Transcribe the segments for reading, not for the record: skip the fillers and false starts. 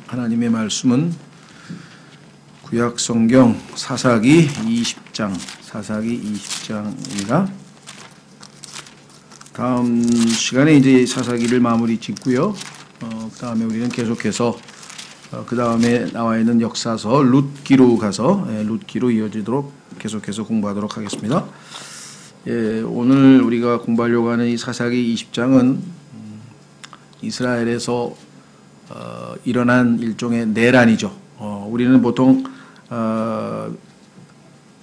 하나님의 말씀은 구약 성경 사사기 20장입니다. 다음 시간에 이제 사사기를 마무리 짓고요. 그 다음에 우리는 계속해서 그 다음에 나와 있는 역사서 룻기로 가서 룻기로 이어지도록 계속해서 공부하도록 하겠습니다. 오늘 우리가 공부하려고 하는 이 사사기 20장은 이스라엘에서 일어난 일종의 내란이죠. 우리는 보통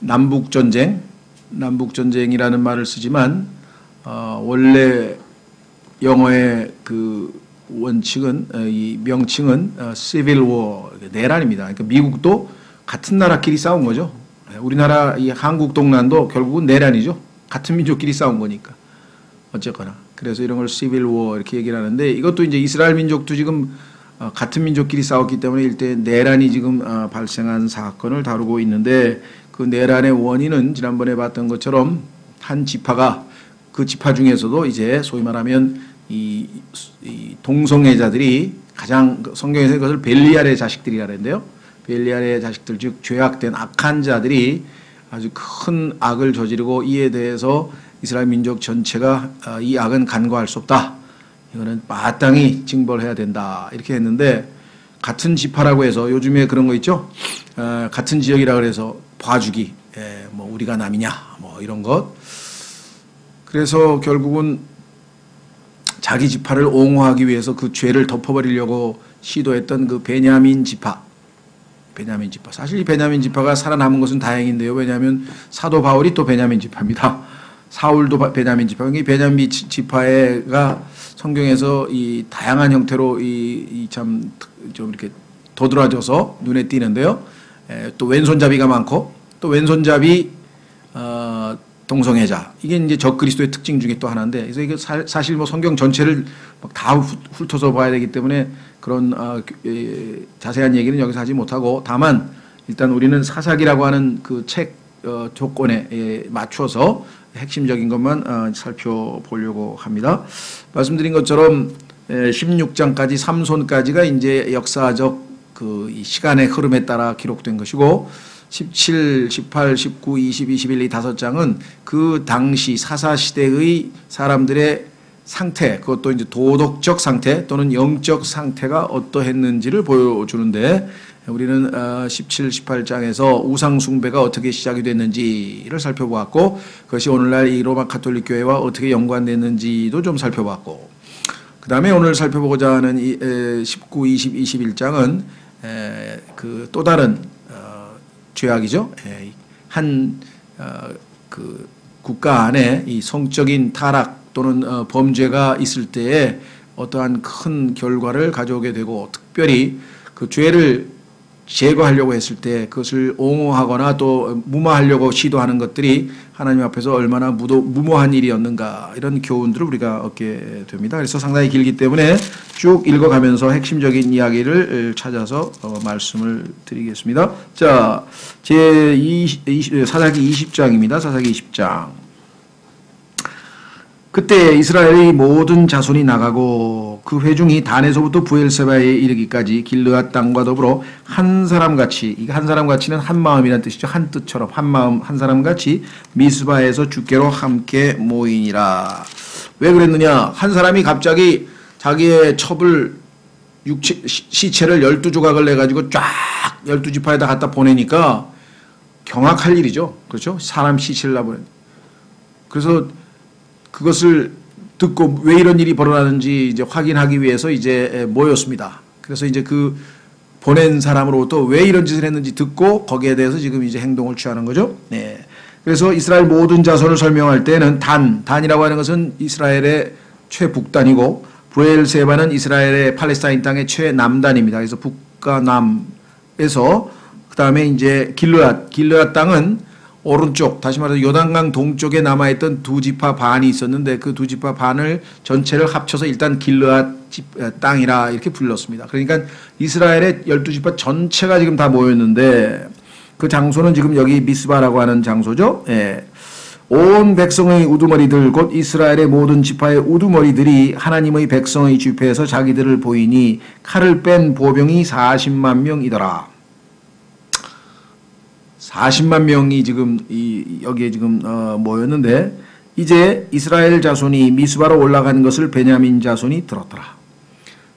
남북전쟁이라는 말을 쓰지만 원래 영어의 그 원칙은 이 명칭은 Civil War, 내란입니다. 그러니까 미국도 같은 나라끼리 싸운 거죠. 우리나라 이 한국 동란도 결국은 내란이죠. 같은 민족끼리 싸운 거니까. 어쨌거나. 그래서 이런 걸 Civil War 이렇게 얘기를 하는데, 이것도 이제 이스라엘 민족도 지금 같은 민족끼리 싸웠기 때문에 일대 내란이 지금 발생한 사건을 다루고 있는데, 그 내란의 원인은 지난번에 봤던 것처럼 한 지파가, 그 지파 중에서도 이제 소위 말하면 이 동성애자들이 가장, 성경에서 그것을 벨리알의 자식들이라 그랬는데요. 벨리알의 자식들, 즉 죄악된 악한 자들이 아주 큰 악을 저지르고, 이에 대해서 이스라엘 민족 전체가 이 악은 간과할 수 없다, 이거는 마땅히 징벌해야 된다, 이렇게 했는데, 같은 지파라고 해서 요즘에 그런 거 있죠. 같은 지역이라 그래서 봐주기, 뭐 우리가 남이냐, 뭐 이런 것. 그래서 결국은 자기 지파를 옹호하기 위해서 그 죄를 덮어버리려고 시도했던 그 베냐민 지파. 사실 이 베냐민 지파가 살아남은 것은 다행인데요. 왜냐하면 사도 바울이 또 베냐민 지파입니다. 사울도 베냐민 지파. 이 베냐민 지파가 성경에서 이 다양한 형태로 이 참 좀 이렇게 도드라져서 눈에 띄는데요. 또 왼손잡이가 많고, 또 왼손잡이 동성애자, 이게 이제 적그리스도의 특징 중에 또 하나인데, 그래서 이게 사실 뭐 성경 전체를 다 훑어서 봐야 되기 때문에 그런 자세한 얘기는 여기서 하지 못하고, 다만 일단 우리는 사사기라고 하는 그 책 조건에 맞춰서 핵심적인 것만 살펴보려고 합니다. 말씀드린 것처럼 16장까지 삼손까지가 이제 역사적 그 시간의 흐름에 따라 기록된 것이고, 17, 18, 19, 20, 21 이 5장은 그 당시 사사시대의 사람들의 상태, 그것도 이제 도덕적 상태 또는 영적 상태가 어떠했는지를 보여주는데, 우리는 17, 18장에서 우상숭배가 어떻게 시작이 됐는지를 살펴보았고, 그것이 오늘날 이 로마 가톨릭 교회와 어떻게 연관됐는지도 좀 살펴봤고, 그 다음에 오늘 살펴보고자 하는 19, 20, 21장은 그 또 다른 죄악이죠. 그 국가 안에 이 성적인 타락 또는 범죄가 있을 때에 어떠한 큰 결과를 가져오게 되고, 특별히 그 죄를 제거하려고 했을 때 그것을 옹호하거나 또 무마하려고 시도하는 것들이 하나님 앞에서 얼마나 무모한 일이었는가, 이런 교훈들을 우리가 얻게 됩니다. 그래서 상당히 길기 때문에 쭉 읽어가면서 핵심적인 이야기를 찾아서 말씀을 드리겠습니다. 자, 사사기 20장입니다. 사사기 20장. 그때 이스라엘의 모든 자손이 나가고 그 회중이 단에서부터 부엘세바에 이르기까지 길르앗 땅과 더불어 한 사람같이, 이게 한 사람같이는 한 마음이라는 뜻이죠. 한 뜻처럼 한 마음 한 사람같이 미스바에서 주께로 함께 모이니라. 왜 그랬느냐? 한 사람이 갑자기 자기의 첩을 시체를 12조각을 내가지고 쫙 12지파에다 갖다 보내니까 경악할 일이죠. 그렇죠? 사람 시체를 놔보내. 그래서 그것을 듣고 왜 이런 일이 벌어나는지 이제 확인하기 위해서 이제 모였습니다. 그래서 이제 그 보낸 사람으로부터 왜 이런 짓을 했는지 듣고 거기에 대해서 지금 이제 행동을 취하는 거죠. 네. 그래서 이스라엘 모든 자손을 설명할 때는 단이라고 하는 것은 이스라엘의 최북단이고, 브엘세바는 이스라엘의 팔레스타인 땅의 최남단입니다. 그래서 북과 남에서 그 다음에 이제 길르앗 땅은 오른쪽, 다시 말해서 요단강 동쪽에 남아있던 두 지파 반이 있었는데, 그 두 지파 반을 전체를 합쳐서 일단 길르앗 땅이라 이렇게 불렀습니다. 그러니까 이스라엘의 12지파 전체가 지금 다 모였는데, 그 장소는 지금 여기 미스바라고 하는 장소죠. 예. 온 백성의 우두머리들 곧 이스라엘의 모든 지파의 우두머리들이 하나님의 백성의 집회에서 자기들을 보이니 칼을 뺀 보병이 40만 명이더라. 40만 명이 지금 여기에 지금 모였는데 이제 이스라엘 자손이 미스바로 올라간 것을 베냐민 자손이 들었더라.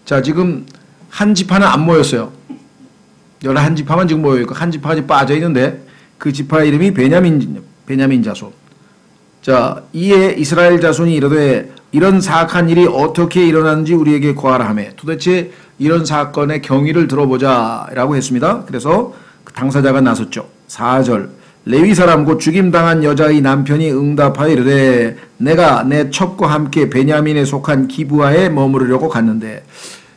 자, 지금 한 지파는 안 모였어요. 여기 한 지파만 지금 모여 있고 한 지파가 빠져 있는데 그 지파 이름이 베냐민 자손. 자, 이에 이스라엘 자손이 이르되 이런 사악한 일이 어떻게 일어났는지 우리에게 고하라 하며 도대체 이런 사건의 경위를 들어보자라고 했습니다. 그래서 그 당사자가 나섰죠. 4절 레위 사람 곧 죽임당한 여자의 남편이 응답하여 이르되 내가 내 첩과 함께 베냐민에 속한 기브아에 머무르려고 갔는데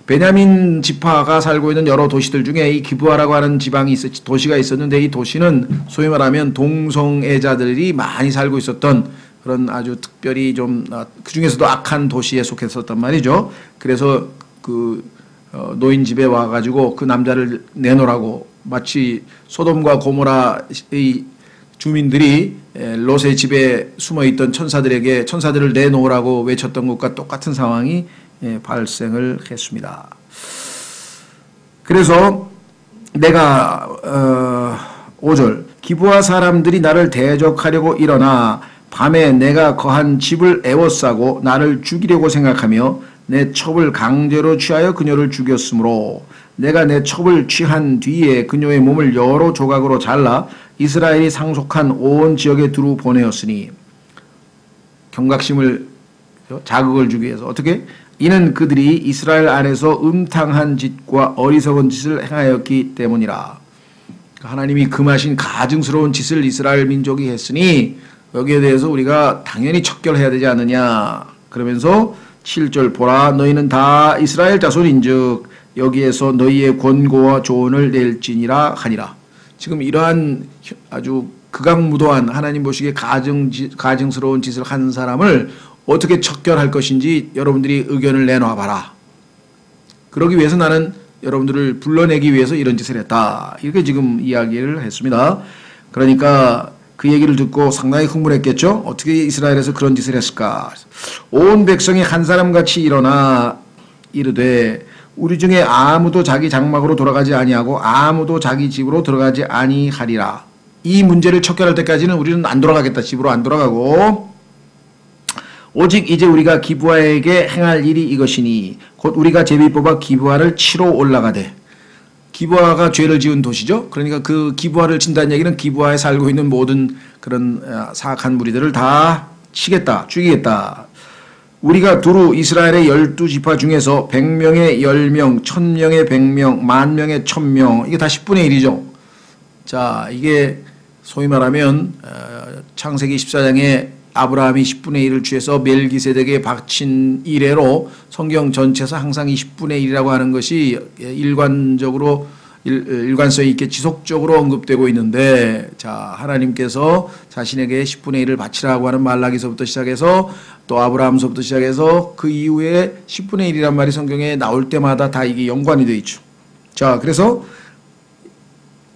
베냐민 지파가 살고 있는 여러 도시들 중에 이 기브아라고 하는 도시가 있었는데 이 도시는 소위 말하면 동성애자들이 많이 살고 있었던 그런 아주 특별히 좀 그 중에서도 악한 도시에 속했었단 말이죠. 그래서 그 노인 집에 와가지고 그 남자를 내놓으라고 마치 소돔과 고모라의 주민들이 롯의 집에 숨어있던 천사들을 내놓으라고 외쳤던 것과 똑같은 상황이 발생을 했습니다. 그래서 내가 5절 기브아 사람들이 나를 대적하려고 일어나 밤에 내가 거한 집을 에워싸고 나를 죽이려고 생각하며 내 첩을 강제로 취하여 그녀를 죽였으므로 내가 내 첩을 취한 뒤에 그녀의 몸을 여러 조각으로 잘라 이스라엘이 상속한 온 지역에 두루 보내었으니 경각심을 자극을 주기 위해서 어떻게? 이는 그들이 이스라엘 안에서 음탕한 짓과 어리석은 짓을 행하였기 때문이라. 하나님이 금하신 가증스러운 짓을 이스라엘 민족이 했으니 여기에 대해서 우리가 당연히 척결해야 되지 않느냐. 그러면서 7절 보라 너희는 다 이스라엘 자손인즉 여기에서 너희의 권고와 조언을 낼지니라 하니라. 지금 이러한 아주 극악무도한 하나님 보시기에 가증스러운 짓을 한 사람을 어떻게 척결할 것인지 여러분들이 의견을 내놔 봐라. 그러기 위해서 나는 여러분들을 불러내기 위해서 이런 짓을 했다. 이렇게 지금 이야기를 했습니다. 그러니까 그 얘기를 듣고 상당히 흥분했겠죠. 어떻게 이스라엘에서 그런 짓을 했을까. 온 백성이 한 사람같이 일어나 이르되 우리 중에 아무도 자기 장막으로 돌아가지 아니하고 아무도 자기 집으로 들어가지 아니하리라. 이 문제를 척결할 때까지는 우리는 안 돌아가겠다. 집으로 안 돌아가고 오직 이제 우리가 기브아에게 행할 일이 이것이니 곧 우리가 제비 뽑아 기브아를 치러 올라가되. 기브아가 죄를 지은 도시죠. 그러니까 그 기브아를 친다는 얘기는 기브아에 살고 있는 모든 그런 사악한 무리들을 다 치겠다, 죽이겠다. 우리가 두루 이스라엘의 12지파 중에서 100명의 10명, 1000명의 100명, 10,000명의 1000명 이게 다 10분의 1이죠. 자, 이게 소위 말하면 창세기 14장에 아브라함이 10분의 1을 취해서 멜기세덱에 바친 이래로 성경 전체에서 항상 이 10분의 1이라고 하는 것이 일관성 있게 지속적으로 언급되고 있는데, 자, 하나님께서 자신에게 10분의 1을 바치라고 하는 말라기서부터 시작해서 또 아브라함서부터 시작해서 그 이후에 10분의 1이란 말이 성경에 나올 때마다 다 이게 연관이 되어 있죠. 자, 그래서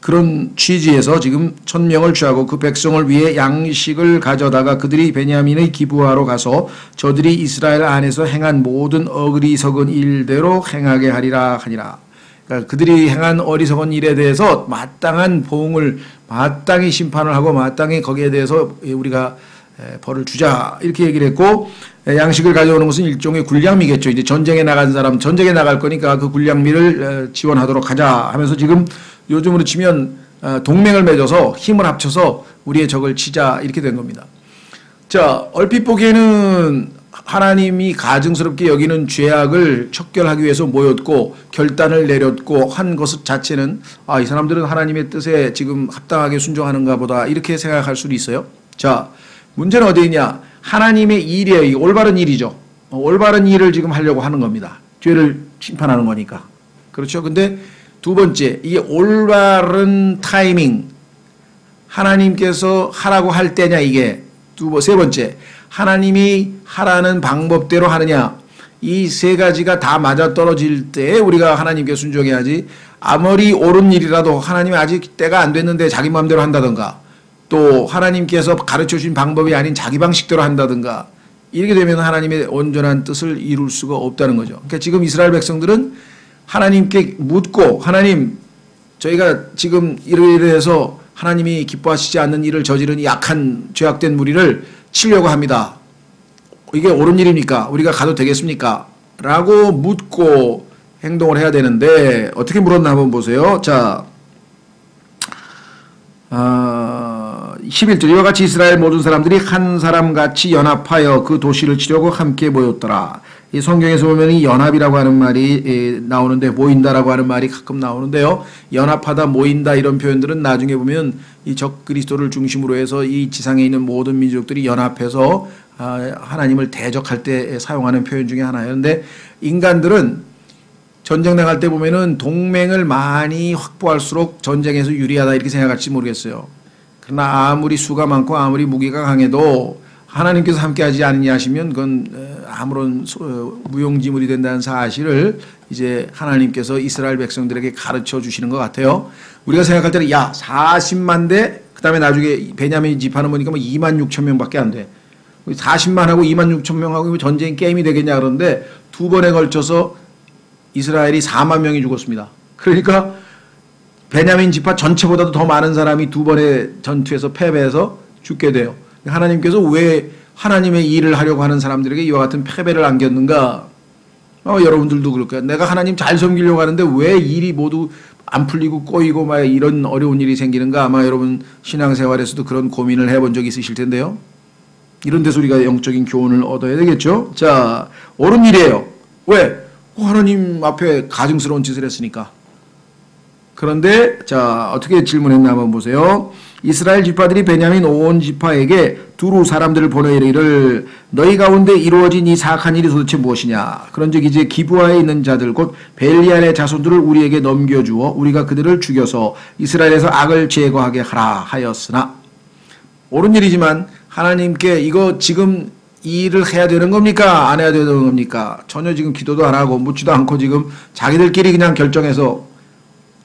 그런 취지에서 지금 1000명을 취하고 그 백성을 위해 양식을 가져다가 그들이 베냐민의 기브아로 가서 저들이 이스라엘 안에서 행한 모든 어리석은 일대로 행하게 하리라 하니라. 그러니까 그들이 행한 어리석은 일에 대해서 마땅한 보응을 마땅히 심판을 하고 마땅히 거기에 대해서 우리가 벌을 주자 이렇게 얘기를 했고, 양식을 가져오는 것은 일종의 군량미겠죠. 이제 전쟁에 나간 사람 전쟁에 나갈 거니까 그 군량미를 지원하도록 하자 하면서 지금 요즘으로 치면 동맹을 맺어서 힘을 합쳐서 우리의 적을 치자 이렇게 된 겁니다. 자, 얼핏 보기에는 하나님이 가증스럽게 여기는 죄악을 척결하기 위해서 모였고 결단을 내렸고 한 것 자체는 이 사람들은 하나님의 뜻에 지금 합당하게 순종하는가 보다 이렇게 생각할 수도 있어요. 자, 문제는 어디에 있냐. 하나님의 일이에요. 올바른 일이죠. 올바른 일을 지금 하려고 하는 겁니다. 죄를 심판하는 거니까. 그렇죠. 근데 두 번째, 이게 올바른 타이밍, 하나님께서 하라고 할 때냐 이게. 세 번째, 하나님이 하라는 방법대로 하느냐. 이 세 가지가 다 맞아떨어질 때 우리가 하나님께 순종해야지. 아무리 옳은 일이라도 하나님이 아직 때가 안 됐는데 자기 마음대로 한다던가 또 하나님께서 가르쳐 주신 방법이 아닌 자기 방식대로 한다든가 이렇게 되면 하나님의 온전한 뜻을 이룰 수가 없다는 거죠. 그러니까 지금 이스라엘 백성들은 하나님께 묻고 하나님 저희가 지금 이래서 하나님이 기뻐하시지 않는 일을 저지른 약한 죄악된 무리를 치려고 합니다. 이게 옳은 일입니까? 우리가 가도 되겠습니까? 라고 묻고 행동을 해야 되는데 어떻게 물었나 한번 보세요. 자, 11절 이와 같이 이스라엘 모든 사람들이 한 사람같이 연합하여 그 도시를 치려고 함께 모였더라. 이 성경에서 보면 이 연합이라고 하는 말이 나오는데 모인다라고 하는 말이 가끔 나오는데요. 연합하다 모인다 이런 표현들은 나중에 보면 이 적그리스도를 중심으로 해서 이 지상에 있는 모든 민족들이 연합해서 하나님을 대적할 때 사용하는 표현 중에 하나예요. 그런데 인간들은 전쟁 나갈 때 보면은 동맹을 많이 확보할수록 전쟁에서 유리하다 이렇게 생각할지 모르겠어요. 그러나 아무리 수가 많고 아무리 무기가 강해도 하나님께서 함께하지 않느냐 하시면 그건 아무런 무용지물이 된다는 사실을 이제 하나님께서 이스라엘 백성들에게 가르쳐 주시는 것 같아요. 우리가 생각할 때는 야 40만 대 그다음에 나중에 베냐민 지파는 보니까 뭐 2만 6천 명밖에 안 돼. 40만 하고 2만 6천 명하고 전쟁 게임이 되겠냐 그러는데 두 번에 걸쳐서 이스라엘이 4만 명이 죽었습니다. 그러니까 베냐민 지파 전체보다도 더 많은 사람이 두 번의 전투에서 패배해서 죽게 돼요. 하나님께서 왜 하나님의 일을 하려고 하는 사람들에게 이와 같은 패배를 안겼는가? 여러분들도 그럴 거예요. 내가 하나님 잘 섬기려고 하는데 왜 일이 모두 안 풀리고 꼬이고 막 이런 어려운 일이 생기는가? 아마 여러분 신앙생활에서도 그런 고민을 해본 적이 있으실 텐데요. 이런 데서 우리가 영적인 교훈을 얻어야 되겠죠. 자, 옳은 일이에요. 왜? 하나님 앞에 가증스러운 짓을 했으니까. 그런데 자 어떻게 질문했나 한번 보세요. 이스라엘 지파들이 베냐민 온 지파에게 두루 사람들을 보내 이르기를 너희 가운데 이루어진 이 사악한 일이 도대체 무엇이냐. 그런즉 이제 기브아에 있는 자들 곧 벨리알의 자손들을 우리에게 넘겨주어 우리가 그들을 죽여서 이스라엘에서 악을 제거하게 하라 하였으나. 옳은 일이지만 하나님께 이거 지금 이 일을 해야 되는 겁니까? 안 해야 되는 겁니까? 전혀 지금 기도도 안 하고 묻지도 않고 지금 자기들끼리 그냥 결정해서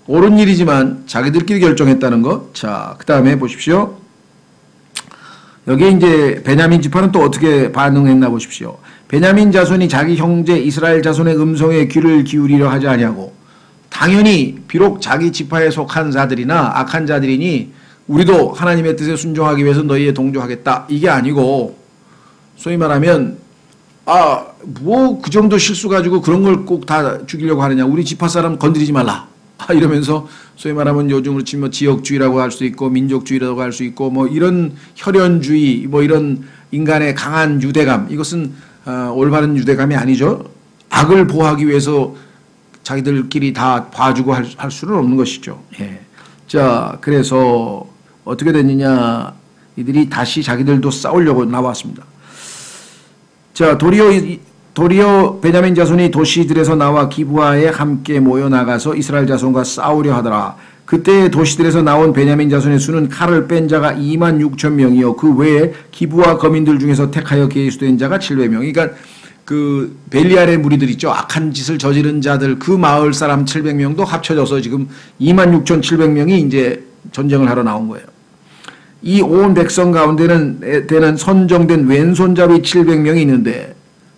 옳은 일이지만 자기들끼리 결정했다는 것. 자, 그 다음에 보십시오. 여기 이제 베냐민 지파는 또 어떻게 반응했나 보십시오. 베냐민 자손이 자기 형제 이스라엘 자손의 음성에 귀를 기울이려 하지 아니하고 당연히 비록 자기 지파에 속한 자들이나 악한 자들이니 우리도 하나님의 뜻에 순종하기 위해서 너희에 동조하겠다. 이게 아니고 소위 말하면 뭐 그 정도 실수 가지고 그런 걸 꼭 다 죽이려고 하느냐. 우리 지파 사람 건드리지 말라. 이러면서 소위 말하면 요즘으로 치면 지역주의라고 할 수 있고 민족주의라고 할 수 있고 뭐 이런 혈연주의 뭐 이런 인간의 강한 유대감 이것은 올바른 유대감이 아니죠. 악을 보호하기 위해서 자기들끼리 다 봐주고 할 수는 없는 것이죠. 예. 자, 그래서 어떻게 됐느냐. 이들이 다시 자기들도 싸우려고 나왔습니다. 자, 도리어 베냐민 자손이 도시들에서 나와 기브아에 함께 모여 나가서 이스라엘 자손과 싸우려 하더라. 그때 도시들에서 나온 베냐민 자손의 수는 칼을 뺀 자가 2만 6천 명이요 그 외에 기브아 거민들 중에서 택하여 계수된 자가 700명. 그러니까 그 벨리알의 무리들 있죠. 악한 짓을 저지른 자들 그 마을 사람 700명도 합쳐져서 지금 2만 6천 700명이 이제 전쟁을 하러 나온 거예요. 이 온 백성 가운데는 되는 선정된 왼손잡이 700명이 있는데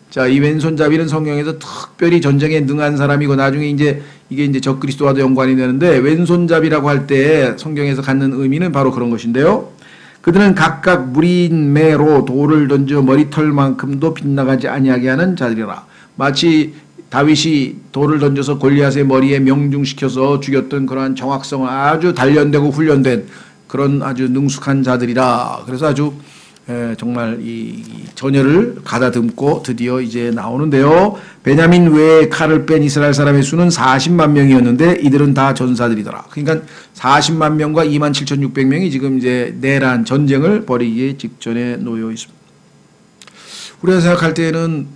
자, 이 왼손잡이는 성경에서 특별히 전쟁에 능한 사람이고 나중에 이제 이게 이제 적그리스도와도 연관이 되는데 왼손잡이라고 할 때 성경에서 갖는 의미는 바로 그런 것인데요. 그들은 각각 무리인 매로 돌을 던져 머리털만큼도 빗나가지 아니하게 하는 자들이라. 마치 다윗이 돌을 던져서 골리앗의 머리에 명중시켜서 죽였던 그러한 정확성을 아주 단련되고 훈련된 그런 아주 능숙한 자들이라. 그래서 아주 정말 이 전열을 가다듬고 드디어 이제 나오는데요. 베냐민 외에 칼을 뺀 이스라엘 사람의 수는 40만 명이었는데 이들은 다 전사들이더라. 그러니까 40만 명과 2만 7,600명이 지금 이제 내란 전쟁을 벌이기 직전에 놓여 있습니다. 우리가 생각할 때는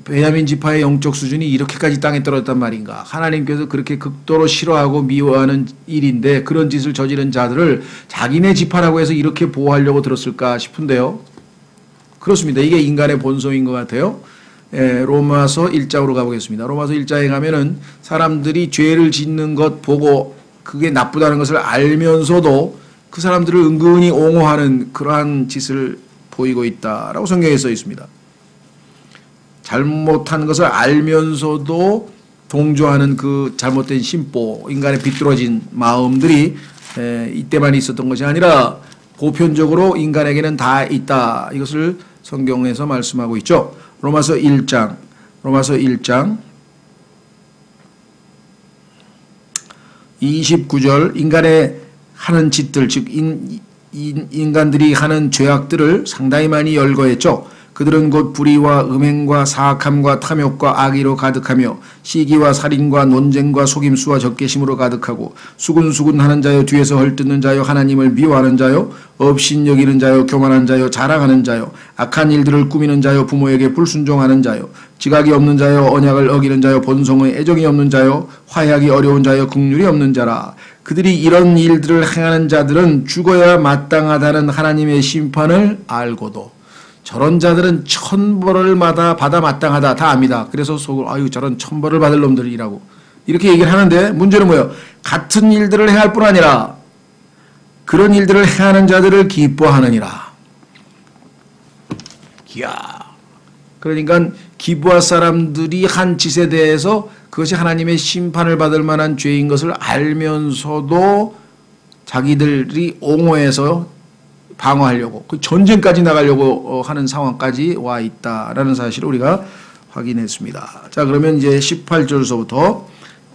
베냐민 지파의 영적 수준이 이렇게까지 땅에 떨어졌단 말인가. 하나님께서 그렇게 극도로 싫어하고 미워하는 일인데 그런 짓을 저지른 자들을 자기네 지파라고 해서 이렇게 보호하려고 들었을까 싶은데요. 그렇습니다. 이게 인간의 본성인 것 같아요. 로마서 1장으로 가보겠습니다. 로마서 1장에 가면은 사람들이 죄를 짓는 것 보고 그게 나쁘다는 것을 알면서도 그 사람들을 은근히 옹호하는 그러한 짓을 보이고 있다라고 성경에 써 있습니다. 잘못한 것을 알면서도 동조하는 그 잘못된 심보, 인간의 비뚤어진 마음들이 이때만 있었던 것이 아니라 보편적으로 인간에게는 다 있다. 이것을 성경에서 말씀하고 있죠. 로마서 1장 29절 인간의 하는 짓들, 즉 인간들이 하는 죄악들을 상당히 많이 열거했죠. 그들은 곧 불의와 음행과 사악함과 탐욕과 악의로 가득하며 시기와 살인과 논쟁과 속임수와 적개심으로 가득하고 수군수군하는 자요, 뒤에서 헐뜯는 자요, 하나님을 미워하는 자요, 업신여기는 자요, 교만한 자요, 자랑하는 자요, 악한 일들을 꾸미는 자요, 부모에게 불순종하는 자요, 지각이 없는 자요, 언약을 어기는 자요, 본성의 애정이 없는 자요, 화해하기 어려운 자요, 긍휼이 없는 자라. 그들이 이런 일들을 행하는 자들은 죽어야 마땅하다는 하나님의 심판을 알고도 저런 자들은 천벌을 받아 마땅하다. 다 압니다. 그래서 속으로 아유 저런 천벌을 받을 놈들이라고 이렇게 얘기를 하는데 문제는 뭐예요? 같은 일들을 행할 뿐 아니라 그런 일들을 행하는 자들을 기뻐하느니라. 이야. 그러니까 기부할 사람들이 한 짓에 대해서 그것이 하나님의 심판을 받을 만한 죄인 것을 알면서도 자기들이 옹호해서 방어하려고 그 전쟁까지 나가려고 하는 상황까지 와 있다라는 사실을 우리가 확인했습니다. 자, 그러면 이제 18절서부터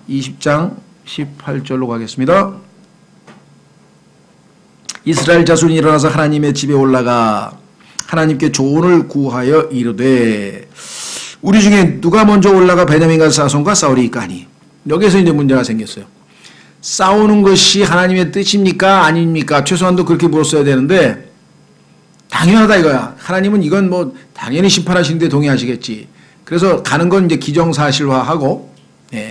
20장 18절로 가겠습니다. 이스라엘 자손이 일어나서 하나님의 집에 올라가 하나님께 조언을 구하여 이르되 우리 중에 누가 먼저 올라가 베냐민 자손과 싸우리이까 하니 여기서 이제 문제가 생겼어요. 싸우는 것이 하나님의 뜻입니까? 아닙니까? 최소한도 그렇게 물었어야 되는데 당연하다 이거야. 하나님은 이건 뭐 당연히 심판하시는데 동의하시겠지. 그래서 가는 건 이제 기정사실화하고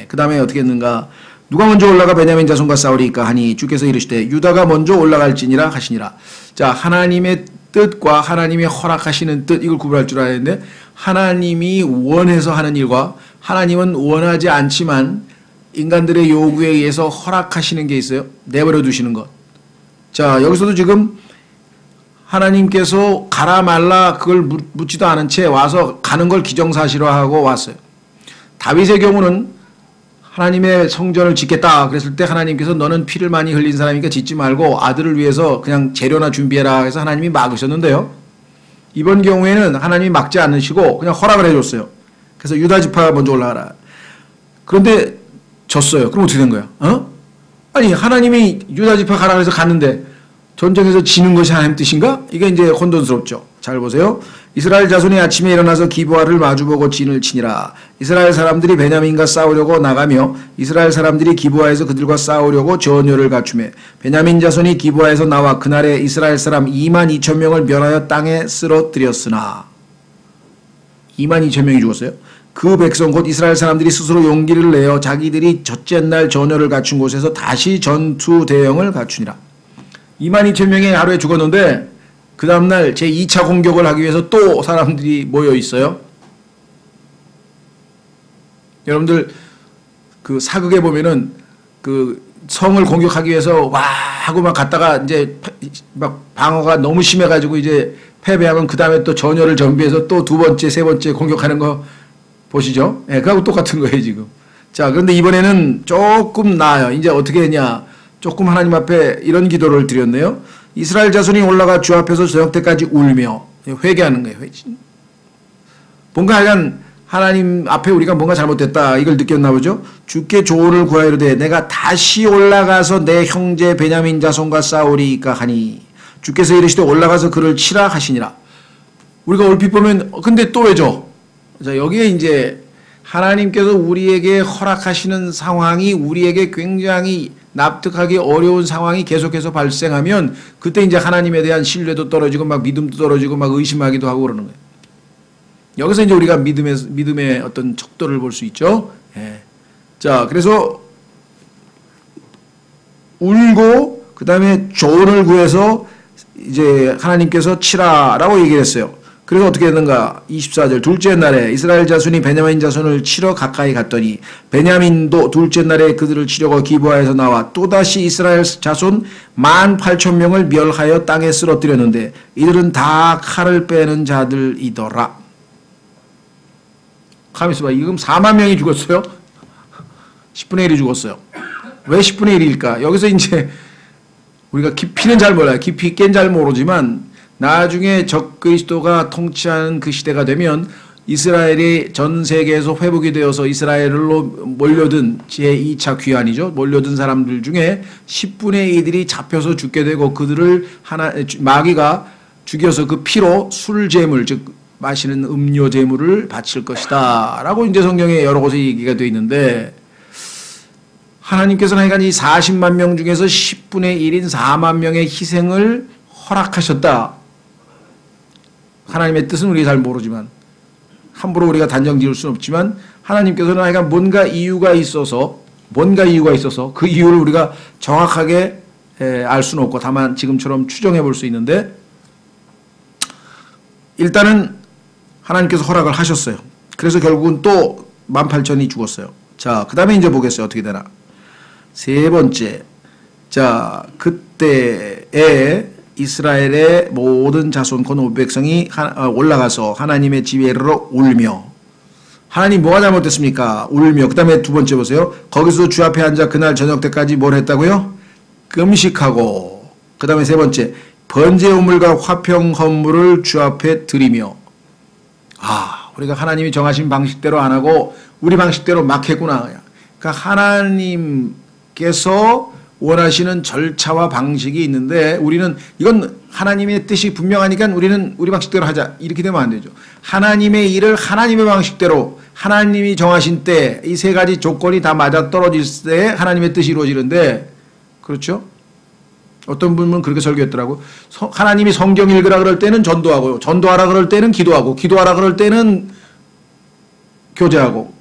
그 다음에 어떻게 했는가. 누가 먼저 올라가 베냐민 자손과 싸우리이까 하니 주께서 이르시되 유다가 먼저 올라갈지니라 하시니라. 자, 하나님의 뜻과 하나님이 허락하시는 뜻 이걸 구분할 줄 알아야 되는데 하나님이 원해서 하는 일과 하나님은 원하지 않지만 인간들의 요구에 의해서 허락하시는 게 있어요. 내버려 두시는 것. 자, 여기서도 지금 하나님께서 가라 말라 그걸 묻지도 않은 채 와서 가는 걸 기정사실화하고 왔어요. 다윗의 경우는 하나님의 성전을 짓겠다 그랬을 때 하나님께서 너는 피를 많이 흘린 사람이니까 짓지 말고 아들을 위해서 그냥 재료나 준비해라 해서 하나님이 막으셨는데요. 이번 경우에는 하나님이 막지 않으시고 그냥 허락을 해줬어요. 그래서 유다 지파가 먼저 올라가라. 그런데 졌어요. 그럼 어떻게 된 거야? 아니 하나님이 유다 지파 가라 그래서 갔는데 전쟁에서 지는 것이 하나님 뜻인가? 이게 이제 혼돈스럽죠. 잘 보세요. 이스라엘 자손이 아침에 일어나서 기브아를 마주보고 진을 치니라. 이스라엘 사람들이 베냐민과 싸우려고 나가며 이스라엘 사람들이 기브아에서 그들과 싸우려고 전열을 갖추매 베냐민 자손이 기브아에서 나와 그날에 이스라엘 사람 22,000명을 멸하여 땅에 쓰러뜨렸으나 22,000명이 죽었어요. 그 백성 곧 이스라엘 사람들이 스스로 용기를 내어 자기들이 첫째 날 전열을 갖춘 곳에서 다시 전투 대형을 갖추니라. 22,000명이 하루에 죽었는데 그 다음날 제2차 공격을 하기 위해서 또 사람들이 모여 있어요. 여러분들 그 사극에 보면은 그 성을 공격하기 위해서 와 하고 막 갔다가 이제 막 방어가 너무 심해가지고 이제 패배하면 그 다음에 또 전열을 정비해서 또 두 번째, 세 번째 공격하는 거 보시죠? 예, 그하고 똑같은 거예요, 지금. 자, 그런데 이번에는 조금 나아요. 이제 어떻게 했냐. 조금 하나님 앞에 이런 기도를 드렸네요. 이스라엘 자손이 올라가 주 앞에서 저녁 때까지 울며 회개하는 거예요. 뭔가 하여간 하나님 앞에 우리가 뭔가 잘못됐다 이걸 느꼈나 보죠. 주께 조언을 구하이르되 내가 다시 올라가서 내 형제 베냐민 자손과 싸우리이까 하니 주께서 이르시되 올라가서 그를 치라 하시니라. 우리가 얼핏 보면 근데 또 왜죠? 자, 여기에 이제 하나님께서 우리에게 허락하시는 상황이 우리에게 굉장히 납득하기 어려운 상황이 계속해서 발생하면 그때 이제 하나님에 대한 신뢰도 떨어지고 막 믿음도 떨어지고 막 의심하기도 하고 그러는 거예요. 여기서 이제 우리가 믿음의 어떤 척도를 볼 수 있죠. 예. 자, 그래서 울고 그 다음에 조언을 구해서 이제 하나님께서 치라라고 얘기를 했어요. 그래서 어떻게 했는가? 24절 둘째 날에 이스라엘 자손이 베냐민 자손을 치러 가까이 갔더니 베냐민도 둘째 날에 그들을 치려고 기브아에서 나와 또다시 이스라엘 자손 18,000명을 멸하여 땅에 쓰러뜨렸는데 이들은 다 칼을 빼는 자들이더라. 가만 있어봐. 지금 4만 명이 죽었어요. 10분의 1이 죽었어요. 왜 10분의 1일까? 여기서 이제 우리가 깊이는 잘 몰라요. 깊이 있게는 잘 모르지만 나중에 적그리스도가 통치하는 그 시대가 되면 이스라엘이 전 세계에서 회복이 되어서 이스라엘로 몰려든 제2차 귀환이죠. 몰려든 사람들 중에 10분의 2들이 잡혀서 죽게 되고 그들을 마귀가 죽여서 그 피로 술제물 즉 마시는 음료 제물을 바칠 것이다 라고 이제 성경에 여러 곳에 얘기가 되어 있는데 하나님께서는 하여간 이 40만 명 중에서 10분의 1인 4만 명의 희생을 허락하셨다. 하나님의 뜻은 우리가 잘 모르지만 함부로 우리가 단정 지을 수는 없지만 하나님께서는 하여간 뭔가 이유가 있어서 그 이유를 우리가 정확하게 알 수는 없고 다만 지금처럼 추정해 볼 수 있는데 일단은 하나님께서 허락을 하셨어요. 그래서 결국은 또 18,000이 죽었어요. 자, 그 다음에 이제 보겠어요. 어떻게 되나. 세 번째. 자, 그때에 이스라엘의 모든 자손 곧 500성이 올라가서 하나님의 집에 이르러 울며. 하나님 뭐가 잘못됐습니까? 울며. 그 다음에 두 번째 보세요. 거기서 주 앞에 앉아 그날 저녁 때까지 뭘 했다고요? 금식하고. 그 다음에 세 번째. 번제 우물과 화평 헌물을 주 앞에 드리며. 우리가 하나님이 정하신 방식대로 안 하고 우리 방식대로 막 했구나. 그러니까 하나님께서 원하시는 절차와 방식이 있는데 우리는 이건 하나님의 뜻이 분명하니까 우리는 우리 방식대로 하자. 이렇게 되면 안 되죠. 하나님의 일을 하나님의 방식대로 하나님이 정하신 때 이 세 가지 조건이 다 맞아떨어질 때 하나님의 뜻이 이루어지는데 그렇죠? 어떤 분은 그렇게 설교했더라고. 하나님이 성경 읽으라 그럴 때는 전도하고 전도하라 그럴 때는 기도하고 기도하라 그럴 때는 교제하고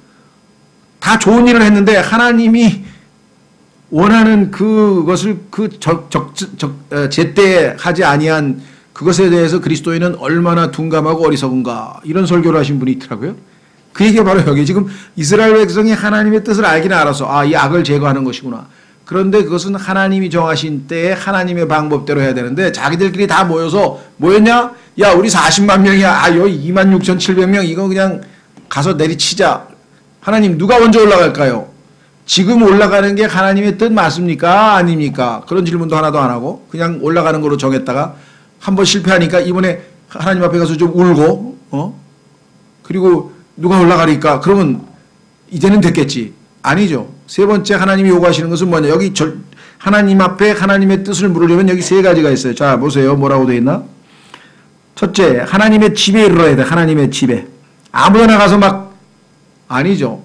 다 좋은 일을 했는데 하나님이 원하는 그것을 제때 하지 아니한 그것에 대해서 그리스도인은 얼마나 둔감하고 어리석은가 이런 설교를 하신 분이 있더라고요. 그 얘기가 바로 여기 지금 이스라엘 백성이 하나님의 뜻을 알기는 알아서 이 악을 제거하는 것이구나. 그런데 그것은 하나님이 정하신 때에 하나님의 방법대로 해야 되는데 자기들끼리 다 모여서 뭐였냐? 야 우리 40만 명이야. 여기 26,700명 이거 그냥 가서 내리치자. 하나님 누가 먼저 올라갈까요? 지금 올라가는 게 하나님의 뜻 맞습니까? 아닙니까? 그런 질문도 하나도 안 하고 그냥 올라가는 거로 정했다가 한번 실패하니까 이번에 하나님 앞에 가서 좀 울고 그리고 누가 올라가니까 그러면 이제는 됐겠지. 아니죠. 세 번째 하나님이 요구하시는 것은 뭐냐? 여기 하나님 앞에 하나님의 뜻을 물으려면 여기 세 가지가 있어요. 자 보세요. 뭐라고 되어 있나? 첫째 하나님의 집에 이르러야 돼. 하나님의 집에. 아무데나 가서 막 아니죠.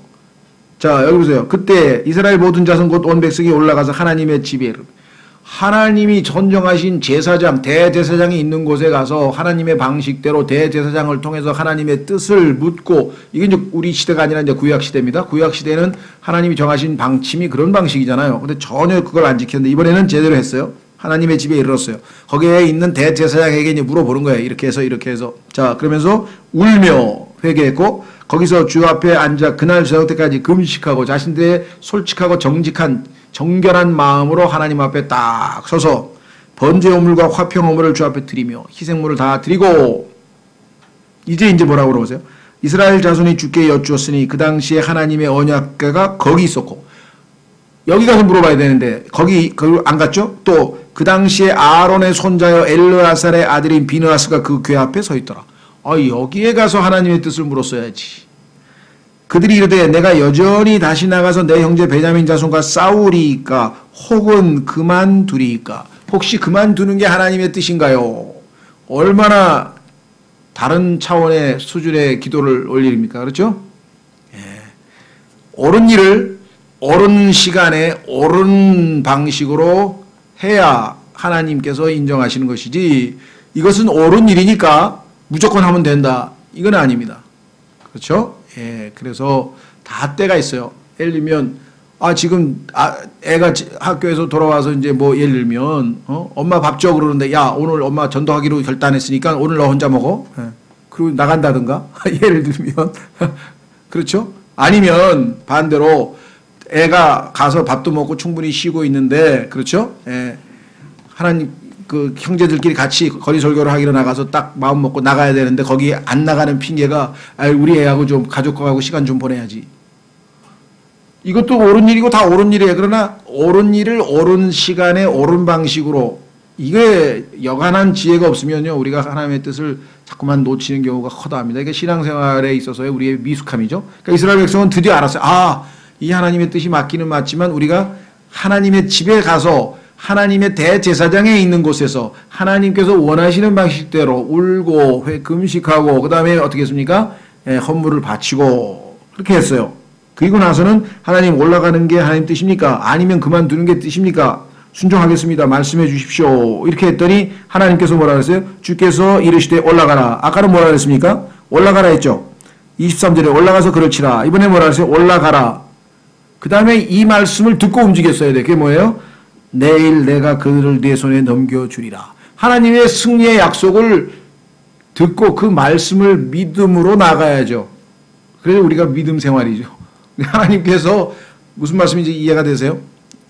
자 여기 보세요. 그때 이스라엘 모든 자손 곧 온 백성이 올라가서 하나님의 집에 이르러 하나님이 선정하신 제사장 대제사장이 있는 곳에 가서 하나님의 방식대로 대제사장을 통해서 하나님의 뜻을 묻고 이게 이제 우리 시대가 아니라 이제 구약 시대입니다. 구약 시대는 하나님이 정하신 방침이 그런 방식이잖아요. 근데 전혀 그걸 안 지켰는데 이번에는 제대로 했어요. 하나님의 집에 이르렀어요. 거기에 있는 대제사장에게 이제 물어보는 거예요. 이렇게 해서 자 그러면서 울며 회개했고 거기서 주 앞에 앉아 그날 저녁 때까지 금식하고 자신들의 솔직하고 정결한 마음으로 하나님 앞에 딱 서서 번제 우물과 화평 우물을 주 앞에 드리며 희생물을 다 드리고 이제 뭐라고 그러세요? 이스라엘 자손이 주께 여쭈었으니 그 당시에 하나님의 언약궤가 거기 있었고 여기 가서 물어봐야 되는데 거기 안 갔죠? 또 그 당시에 아론의 손자여 엘르아살의 아들인 비느하스가 그 궤 앞에 서 있더라. 여기에 가서 하나님의 뜻을 물었어야지. 그들이 이르되 내가 여전히 다시 나가서 내 형제 베냐민 자손과 싸우리이까 혹은 그만두리이까. 혹시 그만두는 게 하나님의 뜻인가요? 얼마나 다른 차원의 수준의 기도를 올립니까? 그렇죠? 옳은 일을 옳은 시간에 옳은 방식으로 해야 하나님께서 인정하시는 것이지 이것은 옳은 일이니까 무조건 하면 된다. 이건 아닙니다. 그렇죠? 그래서 다 때가 있어요. 예를 들면 지금 애가 학교에서 돌아와서 이제 뭐 예를 들면 엄마 밥 줘 그러는데 야 오늘 엄마 전도하기로 결단했으니까 오늘 너 혼자 먹어. 그리고 나간다든가 예를 들면 그렇죠? 아니면 반대로 애가 가서 밥도 먹고 충분히 쉬고 있는데 그렇죠? 예. 하나님 그 형제들끼리 같이 거리 설교를 하기로 나가서 딱 마음 먹고 나가야 되는데 거기 안 나가는 핑계가 우리 애하고 좀 가족하고 시간 좀 보내야지. 이것도 옳은 일이고 다 옳은 일이에요. 그러나 옳은 일을 옳은 시간에 옳은 방식으로 이게 여간한 지혜가 없으면요 우리가 하나님의 뜻을 자꾸만 놓치는 경우가 허다합니다. 이게 신앙생활에 있어서의 우리의 미숙함이죠. 그러니까 이스라엘 백성은 드디어 알았어요. 이 하나님의 뜻이 맞기는 맞지만 우리가 하나님의 집에 가서 하나님의 대제사장에 있는 곳에서 하나님께서 원하시는 방식대로 울고 금식하고 그 다음에 어떻게 했습니까? 헌물을 바치고 그렇게 했어요. 그리고 나서는 하나님 올라가는 게 하나님 뜻입니까? 아니면 그만두는 게 뜻입니까? 순종하겠습니다. 말씀해 주십시오. 이렇게 했더니 하나님께서 뭐라 그랬어요? 주께서 이르시되 올라가라. 아까는 뭐라 그랬습니까? 올라가라 했죠. 23절에 올라가서 그렇지라. 이번에 뭐라 그랬어요? 올라가라. 그 다음에 이 말씀을 듣고 움직였어야 돼. 그게 뭐예요? 내일 내가 그들을 네 손에 넘겨주리라. 하나님의 승리의 약속을 듣고 그 말씀을 믿음으로 나가야죠. 그래서 우리가 믿음 생활이죠. 하나님께서 무슨 말씀인지 이해가 되세요?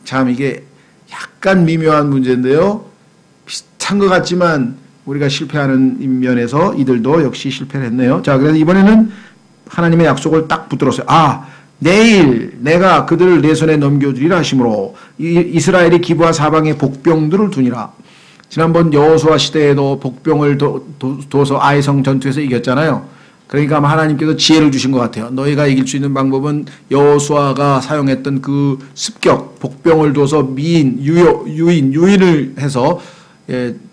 참 이게 약간 미묘한 문제인데요. 비슷한 것 같지만 우리가 실패하는 면에서 이들도 역시 실패를 했네요. 자, 그래서 이번에는 하나님의 약속을 딱 붙들었어요. 내일 내가 그들을 내 손에 넘겨주리라 하심으로 이스라엘이 기브아 사방에 복병들을 두니라. 지난번 여호수아 시대에도 복병을 둬서 아이성 전투에서 이겼잖아요. 그러니까 하나님께서 지혜를 주신 것 같아요. 너희가 이길 수 있는 방법은 여호수아가 사용했던 그 습격, 복병을 둬서 유인을 해서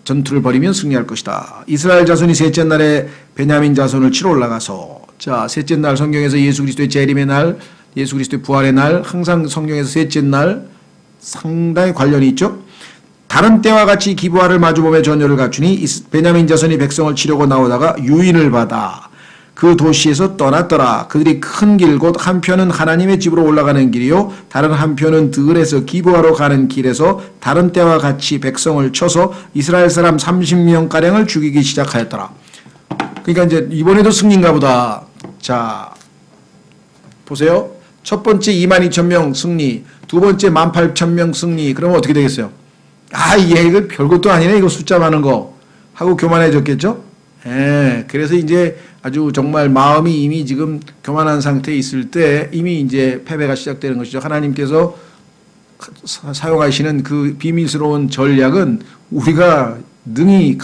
전투를 벌이면 승리할 것이다. 이스라엘 자손이 셋째 날에 베냐민 자손을 치러 올라가서 자, 셋째 날 성경에서 예수 그리스도의 재림의 날, 예수 그리스도의 부활의 날, 항상 성경에서 셋째 날 상당히 관련이 있죠. 다른 때와 같이 기브아를 마주보며 전열을 갖추니 베냐민 자손이 백성을 치려고 나오다가 유인을 받아 그 도시에서 떠났더라. 그들이 큰 길 곧 한편은 하나님의 집으로 올라가는 길이요 다른 한편은 들에서 기브아로 가는 길에서 다른 때와 같이 백성을 쳐서 이스라엘 사람 30명가량을 죽이기 시작하였더라. 그러니까 이제 이번에도 승리인가 보다. 자, 보세요. 첫 번째 22,000명 승리, 두 번째 18,000명 승리. 그러면 어떻게 되겠어요? 이거 별것도 아니네. 이거 숫자 많은 거 하고 교만해졌겠죠? 그래서 이제 아주 정말 마음이 이미 지금 교만한 상태에 있을 때 이미 이제 패배가 시작되는 것이죠. 하나님께서 사용하시는 그 비밀스러운 전략은 우리가 능히